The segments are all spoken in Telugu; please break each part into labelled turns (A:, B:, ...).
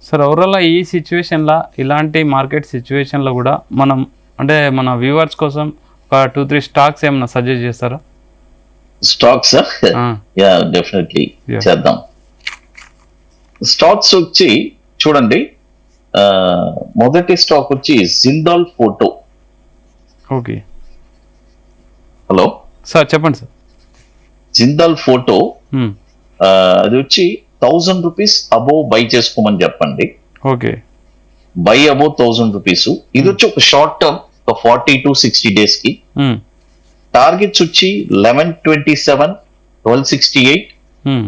A: సార్ ఓవరాల్ ఈ సిచ్యువేషన్లో ఇలాంటి మార్కెట్ సిచ్యువేషన్లో కూడా మనం అంటే మన వ్యూవర్స్ కోసం ఒక 2-3 స్టాక్స్ ఏమైనా సజెస్ట్ చేస్తారా?
B: స్టాక్స్ యా డెఫినెట్లీ చేద్దాం. స్టాక్స్ వచ్చి చూడండి, మొదటి స్టాక్ వచ్చి Jindal photo.
A: Okay
B: hello
A: sir, చెప్పండి సార్.
B: జిందాల్ ఫోటో అది వచ్చి 1000 రూపీస్ అబోవ్ బై చేసుకోమని చెప్పండి.
A: Okay,
B: by above 1000 rupees. ఇది వచ్చి ఒక షార్ట్ టర్మ్, ఒక 40 to 60 days కి. టార్గెట్స్ వచ్చి 1127, 1268,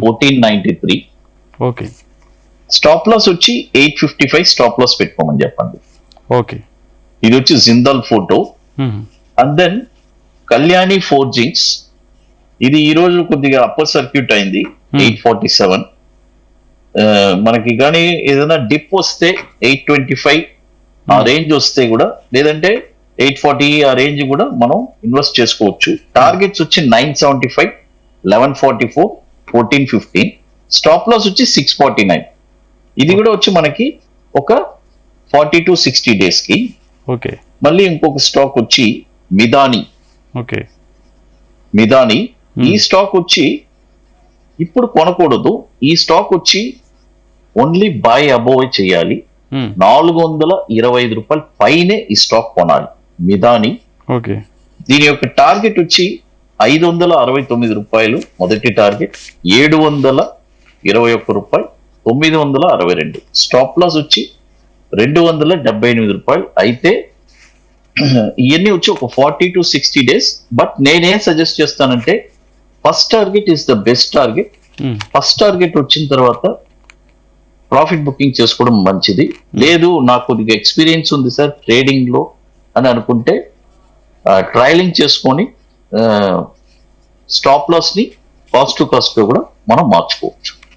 B: 1493.
A: ఓకే,
B: స్టాప్ లాస్ వచ్చి 855 స్టాప్ లాస్ పెట్టుకోమని చెప్పండి.
A: ఓకే,
B: ఇది వచ్చి Jindal photo. And then Kalyani forgings, ఇది ఈ రోజు కొద్దిగా అప్పర్ సర్క్యూట్ అయింది 847. మనకి కానీ ఏదైనా డిప్ వస్తే 825 ఆ రేంజ్ వస్తే కూడా, లేదంటే 840 ఆ రేంజ్ కూడా మనం ఇన్వెస్ట్ చేసుకోవచ్చు. టార్గెట్స్ వచ్చి 975, 1144, 1415. స్టాప్ లాస్ వచ్చి 649. ఇది కూడా వచ్చి మనకి ఒక 40 to 60 days కి.
A: ఓకే,
B: మళ్ళీ ఇంకొక స్టాక్ వచ్చి మిదాని.
A: ఓకే,
B: మిదాని ఈ స్టాక్ వచ్చి ఇప్పుడు కొనకూడదు. ఈ స్టాక్ వచ్చి ఓన్లీ బై అబోవ్ చేయాలి. 425 రూపాయల పైనే ఈ స్టాక్ కొనాలి. మిదాని.
A: ఓకే, దీని
B: యొక్క టార్గెట్ వచ్చి 569 రూపాయలు మొదటి టార్గెట్, 721 రూపాయలు, 962. స్టాప్ లాస్ వచ్చి 278 రూపాయలు. అయితే ఇవన్నీ వచ్చి ఒక 40 to 60 days. బట్ నేనేం సజెస్ట్ చేస్తానంటే, first target is the best target. First target వచ్చిన తర్వాత ప్రాఫిట్ బుకింగ్ చేసుకోవడం మంచిది. లేదు నాకు కొద్దిగా ఎక్స్పీరియన్స్ ఉంది సార్ ట్రేడింగ్ లో అని అనుకుంటే, ట్రయలింగ్ చేసుకొని స్టాప్ లాస్ ని కాస్ట్ టు కాస్ట్ గా కూడా మనం మార్చుకోవచ్చు.